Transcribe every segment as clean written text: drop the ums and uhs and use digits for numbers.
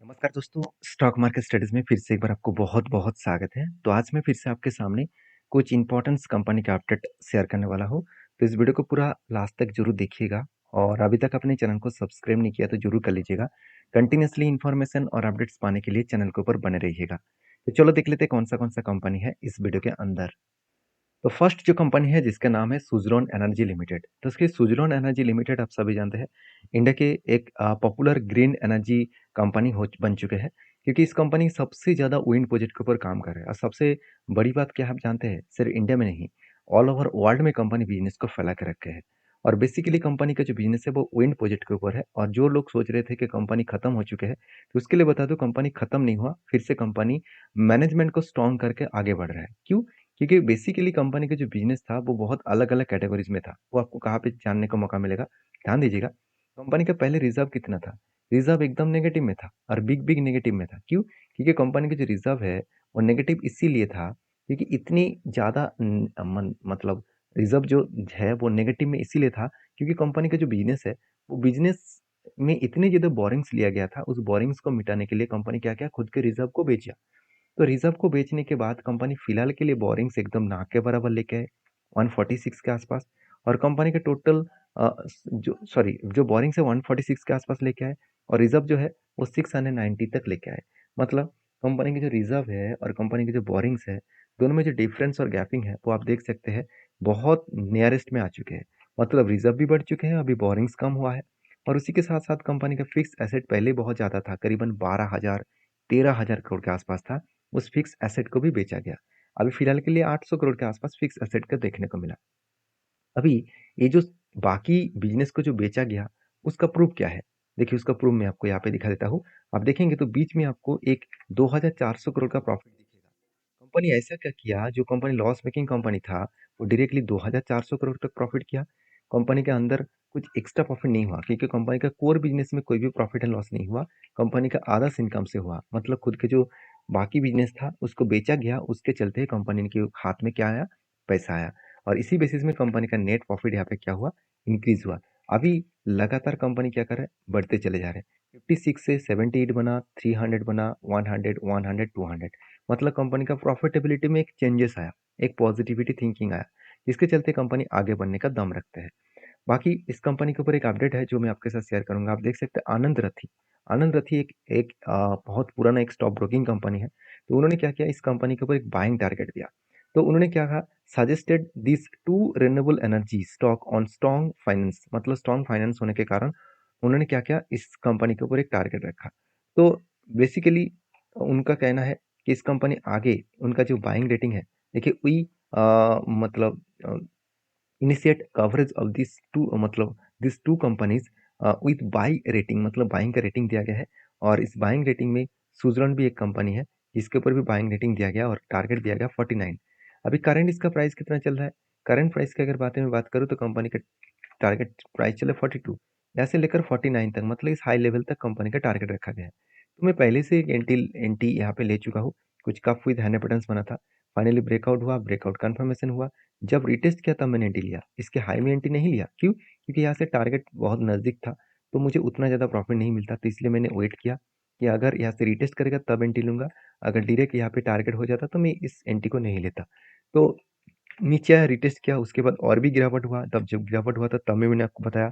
नमस्कार दोस्तों, stock market studies में फिर से एक बार आपको बहुत-बहुत स्वागत है। तो आज मैं फिर से आपके सामने कुछ इम्पोर्टेंट्स कंपनी का अपडेट शेयर करने वाला हूँ। तो इस वीडियो को पूरा लास्ट तक ज़रूर देखिएगा और अभी तक अपने चैनल को सब्सक्राइब नहीं किया तो ज़रूर कर लीजिएगा। कंटिन्यूअसली इन्फॉर्मेशन और अपडेट्स पाने के लिए चैनल के ऊपर बने रहिएगा। तो चलो देख लेते हैं कौन-सा कंपनी है इस वीडियो के अंदर। तो फर्स्ट जो कंपनी है जिसका नाम है सुज़लोन एनर्जी लिमिटेड। तो इसकी सुज़लोन एनर्जी लिमिटेड आप सभी जानते हैं इंडिया के एक पॉपुलर ग्रीन एनर्जी कंपनी हो बन चुके हैं क्योंकि इस कंपनी सबसे ज़्यादा विंड प्रोजेक्ट के ऊपर काम कर रहे हैं और सबसे बड़ी बात क्या आप जानते हैं सिर्फ इंडिया में नहीं ऑल ओवर वर्ल्ड में कंपनी बिजनेस को फैला के रखे हैं। और बेसिकली कंपनी का जो बिजनेस है वो विंड प्रोजेक्ट के ऊपर है और जो लोग सोच रहे थे कि कंपनी खत्म हो चुके हैं तो उसके लिए बता दो कंपनी खत्म नहीं हुआ, फिर से कंपनी मैनेजमेंट को स्ट्रॉन्ग करके आगे बढ़ रहा है। क्यों? क्योंकि बेसिकली कंपनी का जो बिज़नेस था वो बहुत अलग-अलग कैटेगरीज़ में था। वो आपको कहाँ पे जानने का मौका मिलेगा, ध्यान दीजिएगा। कंपनी का पहले रिज़र्व कितना था? रिज़र्व एकदम नेगेटिव में था और बिग नेगेटिव में था। क्यों? क्योंकि कंपनी का जो रिज़र्व है वो नेगेटिव इसीलिए था क्योंकि इतनी ज़्यादा मन मतलब रिज़र्व जो है वो नेगेटिव में इसीलिए था क्योंकि कंपनी का जो बिज़नेस है वो बिज़नेस में इतनी ज़्यादा बोरिंग्स लिया गया था। उस बोरिंग्स को मिटाने के लिए कंपनी क्या किया खुद के रिज़र्व को बेचा। तो रिज़र्व को बेचने के बाद कंपनी फिलहाल के लिए बोरिंग्स एकदम ना के बराबर लेके आए 146 के आसपास और कंपनी के टोटल जो बोरिंग्स है 146 के आसपास लेके आए और रिज़र्व जो है वो 690 तक लेके आए। मतलब कंपनी की जो रिज़र्व है और कंपनी की जो बोरिंग्स है दोनों में जो डिफरेंस और गैपिंग है वो आप देख सकते हैं बहुत नियरेस्ट में आ चुके हैं। मतलब रिज़र्व भी बढ़ चुके हैं, अभी बोरिंग्स कम हुआ है और उसी के साथ-साथ कंपनी का फिक्स एसेट पहले बहुत ज़्यादा था, करीबन 12,000 13,000 करोड़ के आसपास था। उस फिक्स एसेट को भी बेचा गया। अभी फिलहाल के लिए 800 करोड़ के आसपास फिक्स एसेट का देखने को मिला। अभी ये जो बाकी बिज़नेस को जो बेचा गया, उसका प्रूफ क्या है? देखिए उसका प्रूफ मैं आपको यहाँ पे दिखा देता हूँ। आप देखेंगे तो बीच में आपको एक 2,400 करोड़ का प्रॉफ़िट दिखेगा। कंपनी ऐसा क्या किया जो कंपनी लॉस मेकिंग कंपनी था, वो डायरेक्टली 2,400 करोड़ तक प्रॉफ़िट किया। कंपनी के अंदर कुछ एक्स्ट्रा प्रॉफ़िट नहीं हुआ क्योंकि कंपनी का कोर बिज़नेस में कोई भी प्रॉफ़िट एंड लॉस नहीं हुआ। कंपनी का अदर्स इनकम से हुआ। मतलब खुद के जो बाकी बिज़नेस था उसको बेचा गया, उसके चलते कंपनी के हाथ में क्या आया? पैसा आया। और इसी बेसिस में कंपनी का नेट प्रॉफिट यहाँ पे क्या हुआ? इंक्रीज़ हुआ। अभी लगातार कंपनी क्या कर रहा है? बढ़ते चले जा रहे हैं। 56 से 78 बना, 300 बना, 100, 100, 200 मतलब कंपनी का प्रॉफिटेबिलिटी में एक चेंजेस आया, एक पॉजिटिविटी थिंकिंग आया, जिसके चलते कंपनी आगे बढ़ने का दम रखते हैं। बाकी इस कंपनी के ऊपर एक अपडेट है जो मैं आपके साथ शेयर करूँगा। आप देख सकते हैं आनंद रथी। आनंद रथी एक एक बहुत पुराना एक स्टॉक ब्रोकिंग कंपनी है। तो उन्होंने क्या किया इस कंपनी के ऊपर एक बाइंग टारगेट दिया। तो उन्होंने क्या कहा suggested this 2 renewable energy stock on strong finance मतलब स्ट्रॉन्ग फाइनेंस होने के कारण उन्होंने क्या किया इस कंपनी के ऊपर एक टारगेट रखा। तो बेसिकली उनका कहना है कि इस कंपनी आगे उनका जो बाइंग रेटिंग है देखिए मतलब initiate coverage of this two companies with buy rating मतलब बाइंग का रेटिंग दिया गया है और इस बाइंग रेटिंग में स्विट्जरलैंड भी एक कंपनी है जिसके ऊपर भी बाइंग रेटिंग दिया गया और टारगेट दिया गया 49। अभी करंट इसका प्राइस कितना चल रहा है? करंट प्राइस की अगर बात करूँ तो कंपनी का टारगेट प्राइस चले 42 यहाँ से लेकर 49 तक मतलब इस हाई लेवल तक कंपनी का टारगेट रखा गया है। तो मैं पहले से एक एंटी एंटी यहाँ पे ले चुका हूँ। कुछ कप विद हैंड पैटर्न्स बना था, फाइनली ब्रेकआउट हुआ, ब्रेकआउट कंफर्मेशन हुआ। जब रिटेस्ट किया तब मैंने एंट्री लिया, इसके हाई में एंट्री नहीं लिया। क्यों? क्योंकि यहाँ से टारगेट बहुत नज़दीक था, तो मुझे उतना ज़्यादा प्रॉफिट नहीं मिलता, तो इसलिए मैंने वेट किया कि अगर यहाँ से रिटेस्ट करेगा तब एंट्री लूँगा, अगर डायरेक्ट यहाँ पे टारगेट हो जाता तो मैं इस एंट्री को नहीं लेता। तो नीचे आया, रिटेस्ट किया, उसके बाद और भी गिरावट हुआ, तब जब गिरावट हुआ था तब भी मैंने आपको बताया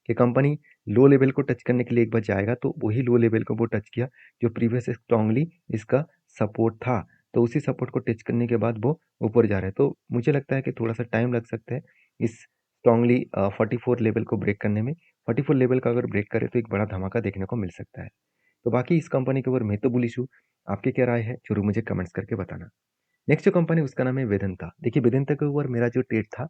कि कंपनी लो लेवल को टच करने के लिए एक बार जाएगा, तो वही लो लेवल को वो टच किया, जो प्रीवियस स्ट्रांगली इसका सपोर्ट था। तो उसी सपोर्ट को टच करने के बाद वो ऊपर जा रहा है। तो मुझे लगता है कि थोड़ा-सा टाइम लग सकता है इस स्ट्रांगली 44 लेवल को ब्रेक करने में। 44 लेवल का अगर ब्रेक करे तो एक बड़ा धमाका देखने को मिल सकता है। तो बाकी इस कंपनी के ऊपर मैं तो बुलिश हूँ, आपकी क्या राय है? ज़रूर मुझे कमेंट्स करके बताना। नेक्स्ट जो कंपनी उसका नाम है वेदांता। देखिए वेदांता के ऊपर मेरा जो ट्रेड था,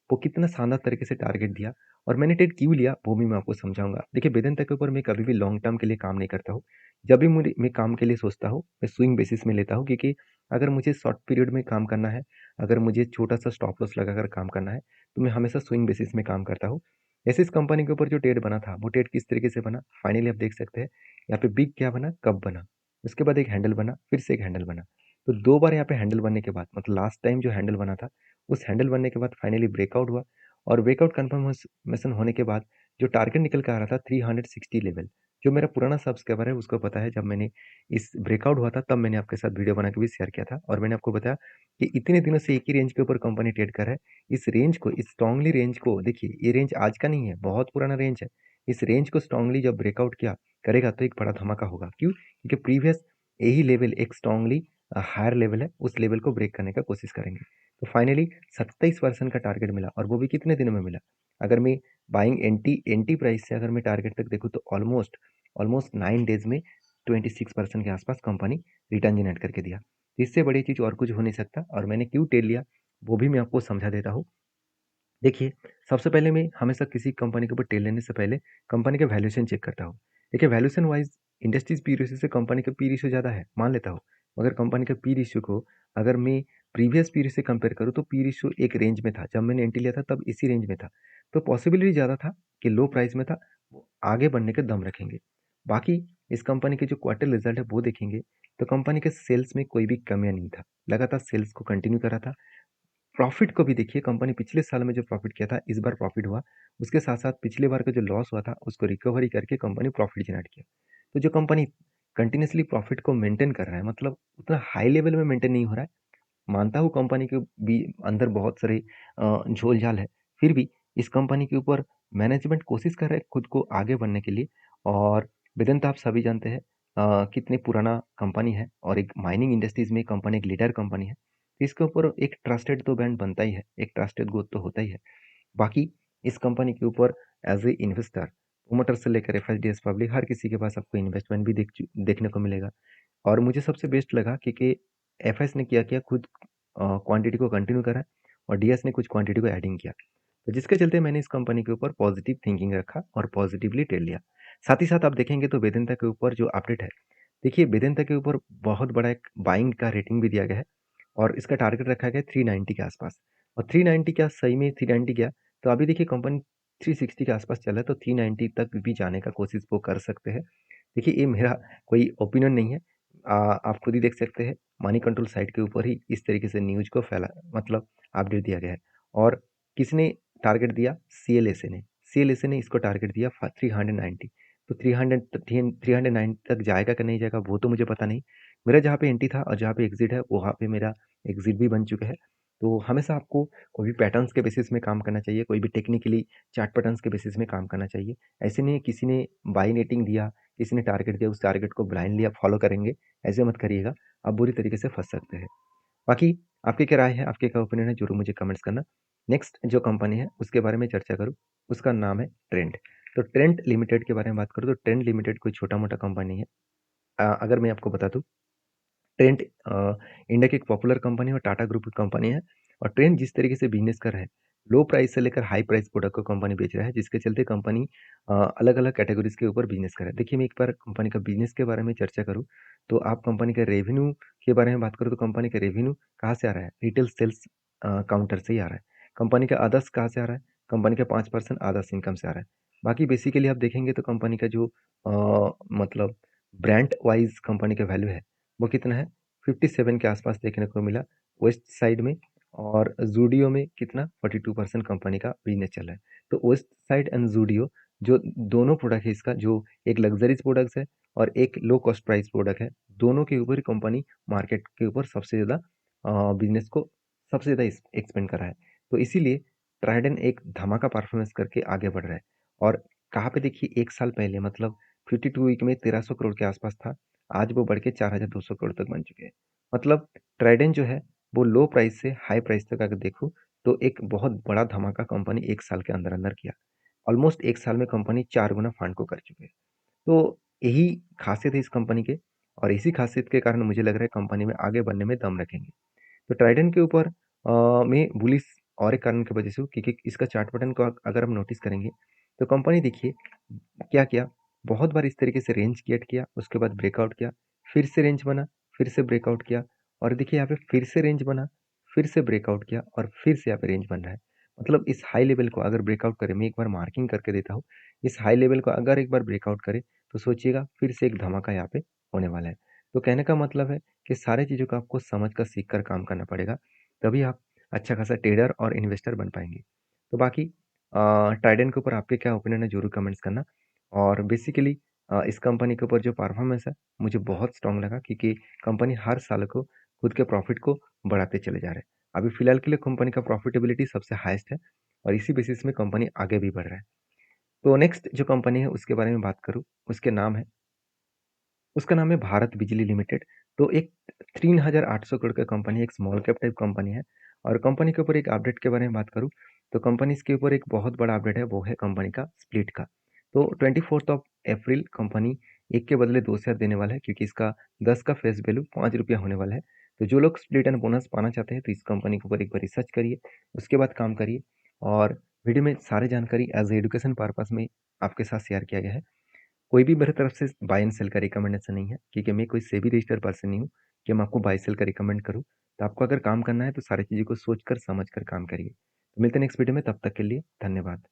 वो कितना शानदार तरीके से टारगेट दिया और मैंने ट्रेड क्यों लिया वो भी मैं आपको समझाऊँगा। देखिए वेदांता के ऊपर मैं कभी भी लॉन्ग टर्म के लिए काम नहीं करता हूँ। जब भी मुझे मैं काम के लिए सोचता हूँ, मैं स्विंग बेसिस में लेता हूँ क्योंकि अगर मुझे शॉर्ट पीरियड में काम करना है, अगर मुझे छोटा-सा स्टॉप लॉस लगाकर काम करना है, तो मैं हमेशा स्विंग बेसिस में काम करता हूँ। ऐसे इस कंपनी के ऊपर जो ट्रेड बना था, वो ट्रेड किस तरीके से बना, फाइनली आप देख सकते हैं। यहाँ पे बिग क्या बना, कप बना। उसके बाद एक हैंडल बना, फिर से एक हैंडल बना। तो 2 बार यहाँ पे हैंडल बनने के बाद मतलब लास्ट टाइम जो हैंडल बना था, उस हैंडल बनने के बाद फाइनली ब्रेकआउट हुआ और ब्रेकआउट कन्फर्मेशन होने के बाद जो टारगेट निकल के आ रहा था 360 लेवल, जो मेरा पुराना सब्सक्राइबर है उसको पता है, जब मैंने इस ब्रेकआउट हुआ था तब मैंने आपके साथ वीडियो बना के भी शेयर किया था और मैंने आपको बताया कि इतने दिनों से एक ही रेंज के ऊपर कंपनी ट्रेड कर रहा है। इस रेंज को, इस स्ट्रांगली रेंज को देखिए, ये रेंज आज का नहीं है, बहुत पुराना रेंज है। इस रेंज को स्ट्रांगली जब ब्रेकआउट किया करेगा तो एक बड़ा धमाका होगा। क्यों? क्योंकि प्रीवियस यही लेवल एक स्ट्रांगली हायर लेवल है, उस लेवल को ब्रेक करने का कोशिश करेंगे। तो फाइनली 27% का टारगेट मिला और वो भी कितने दिनों में मिला? अगर मैं बाइंग एंटी एंटी प्राइस से अगर मैं टारगेट तक देखूँ तो ऑलमोस्ट ऑलमोस्ट 9 डेज में 26% के आसपास कंपनी रिटर्न जनरेट करके दिया। इससे बड़ी चीज़ और कुछ हो नहीं सकता और मैंने क्यों टेल लिया वो भी मैं आपको समझा देता हूँ। देखिए, सबसे पहले मैं हमेशा किसी कंपनी के ऊपर टेल लेने से पहले कंपनी का वैल्यूएशन चेक करता हूँ। देखिए, valuation wise industries P ratio से कंपनी का पी रेशियो ज़्यादा है, मान लेता हूँ। मगर कंपनी का पी रेशियो को अगर मैं प्रीवियस पी रेशियो से कंपेयर करूँ तो पी रेशियो एक रेंज में था। जब मैंने एंट्री लिया था तब इसी रेंज में था। तो पॉसिबिलिटी ज़्यादा था कि लो प्राइस में था, वो आगे बढ़ने के दम रखेंगे। बाकी इस कंपनी के जो क्वार्टर रिजल्ट है वो देखेंगे तो कंपनी के सेल्स में कोई भी कमियाँ नहीं था। लगातार सेल्स को कंटिन्यू करा था। प्रॉफिट को भी देखिए, कंपनी पिछले साल में जो प्रॉफिट किया था, इस बार प्रॉफिट हुआ। उसके साथ-साथ पिछले बार का जो लॉस हुआ था, उसको रिकवरी करके कंपनी प्रॉफिट जनरेट किया। तो जो कंपनी कंटिन्यूअसली प्रॉफिट को मेंटेन कर रहा है, मतलब उतना हाई लेवल में मेंटेन नहीं हो रहा है। मानता हूँ कंपनी के भी अंदर बहुत सारे झोल-झाल है, फिर भी इस कंपनी के ऊपर मैनेजमेंट कोशिश कर रहा है खुद को आगे बढ़ने के लिए। और वेदांता आप सभी जानते हैं कितनी पुराना कंपनी है और एक माइनिंग इंडस्ट्रीज़ में कंपनी एक लीडर कंपनी है। तो इसके ऊपर एक ट्रस्टेड तो ब्रांड बनता ही है, एक ट्रस्टेड ग्रोथ तो होता ही है। बाकी इस कंपनी के ऊपर एज़ ए इन्वेस्टर, प्रोमोटर से लेकर एफआईडीएस पब्लिक हर किसी के पास आपको इन्वेस्टमेंट भी देखने को मिलेगा। और मुझे सबसे बेस्ट लगा क्योंकि एफएस ने क्या किया, खुद क्वांटिटी को कंटिन्यू करा और डीएस ने कुछ क्वांटिटी को एडिंग किया। तो जिसके चलते मैंने इस कंपनी के ऊपर पॉजिटिव थिंकिंग रखा और पॉजिटिवली टेल लिया। साथ ही साथ आप देखेंगे तो वेदांता के ऊपर जो अपडेट है, देखिए वेदांता के ऊपर बहुत बड़ा एक बाइंग का रेटिंग भी दिया गया है और इसका टारगेट रखा गया है 390 के आसपास। और 390 क्या सही में 390 गया? तो अभी देखिए कंपनी 360 के आसपास चल रहा है, तो 390 तक भी जाने का कोशिश वो कर सकते हैं। देखिए ये मेरा कोई ओपिनियन नहीं है। आप खुद ही देख सकते हैं, मनी कंट्रोल साइट के ऊपर ही इस तरीके से न्यूज़ को फैला, मतलब अपडेट दिया गया है। और किसने टारगेट दिया? सीएलएसए ने। सीएलएसए ने इसको टारगेट दिया 390। तो 309 तक जाएगा कि नहीं जाएगा वो तो मुझे पता नहीं। मेरा जहाँ पे एंट्री था और जहाँ पे एग्ज़िट है वहाँ पे मेरा एग्ज़िट भी बन चुका है। तो हमेशा आपको कोई भी पैटर्न्स के बेसिस में काम करना चाहिए, कोई भी टेक्निकली चार्ट पैटर्न्स के बेसिस में काम करना चाहिए। ऐसे नहीं है किसी ने बाय रेटिंग दिया, किसी ने टारगेट दिया, उस टारगेट को ब्लाइंडली आप फॉलो करेंगे, ऐसे मत करिएगा, आप बुरी तरीके से फँस सकते हैं। बाकी आपकी क्या राय है, आपके क्या ओपिनियन है, ज़रूर मुझे कमेंट्स करना। नेक्स्ट जो कंपनी है उसके बारे में चर्चा करूँ, उसका नाम है ट्रेंट। तो ट्रेंट लिमिटेड के बारे में बात करूँ तो ट्रेंट लिमिटेड कोई छोटा-मोटा कंपनी नहीं है। अगर मैं आपको बता दूँ, ट्रेंट इंडिया की एक पॉपुलर कंपनी है और टाटा ग्रुप की कंपनी है। और ट्रेंट जिस तरीके से बिजनेस कर रहा है, लो प्राइस से लेकर हाई प्राइस प्रोडक्ट को कंपनी बेच रहा है, जिसके चलते कंपनी अलग अलग कैटेगरीज के ऊपर बिजनेस कर रहा है। देखिए मैं एक बार कंपनी का बिजनेस के बारे में चर्चा करूँ तो आप कंपनी का रेवेन्यू के बारे में बात करूँ तो कंपनी का रेवेन्यू कहाँ से आ रहा है? रिटेल सेल्स काउंटर से ही आ रहा है। कंपनी का अदर्स कहाँ से आ रहा है? कंपनी का 5% अदर्स इनकम से आ रहा है। बाकी बेसिकली आप देखेंगे तो कंपनी का जो मतलब ब्रांड वाइज कंपनी का वैल्यू है वो कितना है? 57 के आसपास देखने को मिला वेस्ट साइड में। और ज़ूडियो में कितना? 42% कंपनी का बिजनेस चल रहा है। तो वेस्ट साइड एंड ज़ूडियो जो दोनों प्रोडक्ट है इसका, जो एक लग्जरीज प्रोडक्ट्स है और एक लो कॉस्ट प्राइस प्रोडक्ट है, दोनों के ऊपर ही कंपनी मार्केट के ऊपर सबसे ज़्यादा बिजनेस को सबसे ज़्यादा एक्सपेंड कर रहा है। तो इसीलिए ट्राइडेंट एक धमाका परफॉर्मेंस करके आगे बढ़ रहा है। और कहाँ पे देखिए, एक साल पहले मतलब 52 वीक में 1300 करोड़ के आसपास था, आज वो बढ़ के 4200 करोड़ तक बन चुके हैं। मतलब ट्राइडेंट जो है वो लो प्राइस से हाई प्राइस तक अगर देखूँ तो एक बहुत बड़ा धमाका कंपनी एक साल के अंदर अंदर किया। ऑलमोस्ट एक साल में कंपनी 4 गुना फंड को कर चुके हैं। तो यही खासियत है इस कंपनी के और इसी खासियत के कारण मुझे लग रहा है कंपनी में आगे बढ़ने में दम रखेंगे। तो ट्राइडेंट के ऊपर मैं बुलिश और एक कारण की वजह से हूँ क्योंकि इसका चार्ट पैटर्न को अगर हम नोटिस करेंगे तो कंपनी देखिए क्या किया, बहुत बार इस तरीके से रेंज क्रिएट किया, उसके बाद ब्रेकआउट किया, फिर से रेंज बना, फिर से ब्रेकआउट किया और देखिए यहाँ पे फिर से रेंज बना, फिर से ब्रेकआउट किया और फिर से यहाँ पे रेंज बन रहा है। मतलब इस हाई लेवल को अगर ब्रेकआउट करे, मैं एक बार मार्किंग करके देता हूँ, इस हाई लेवल को अगर एक बार ब्रेकआउट करे तो सोचिएगा फिर से एक धमाका यहाँ पे होने वाला है। तो कहने का मतलब है कि सारी चीज़ों को आपको समझ कर सीख कर काम करना पड़ेगा, तभी आप अच्छा खासा ट्रेडर और इन्वेस्टर बन पाएंगे। तो बाकी ट्राइडेंट के ऊपर आपके क्या ओपिनियन है, जरूर कमेंट्स करना। और बेसिकली इस कंपनी के ऊपर जो परफॉर्मेंस है मुझे बहुत स्ट्रांग लगा, क्योंकि कंपनी हर साल को खुद के प्रॉफिट को बढ़ाते चले जा रहे हैं। अभी फिलहाल के लिए कंपनी का प्रॉफिटेबिलिटी सबसे हाईएस्ट है और इसी बेसिस में कंपनी आगे भी बढ़ रहा है। तो नेक्स्ट जो कंपनी है उसके बारे में बात करूँ, उसका नाम है भारत बिजली लिमिटेड। तो एक 3,800 करोड़ का कंपनी है, एक स्मॉल कैप टाइप कंपनी है। और कंपनी के ऊपर एक अपडेट के बारे में बात करूँ, तो कंपनी के ऊपर एक बहुत बड़ा अपडेट है, वो है कंपनी का स्प्लिट का। तो 24 अप्रैल कंपनी 1 के बदले 2 शेयर देने वाला है, क्योंकि इसका 10 का फेस वैल्यू ₹5 होने वाला है। तो जो लोग स्प्लिट एंड बोनस पाना चाहते हैं, तो इस कंपनी के ऊपर एक बार रिसर्च करिए, उसके बाद काम करिए। और वीडियो में सारी जानकारी एज एजुकेशन पर्पस में आपके साथ शेयर किया गया है। कोई भी मेरे तरफ से बाय एंड सेल का रिकमेंडेशन नहीं है, क्योंकि मैं कोई सेबी रजिस्टर्ड पर्सन नहीं हूँ कि मैं आपको बाय सेल का रिकमेंड करूँ। तो आपको अगर काम करना है तो सारी चीज़ों को सोच कर समझ कर काम करिए। तो मिलते हैं नेक्स्ट वीडियो में, तब तक के लिए धन्यवाद।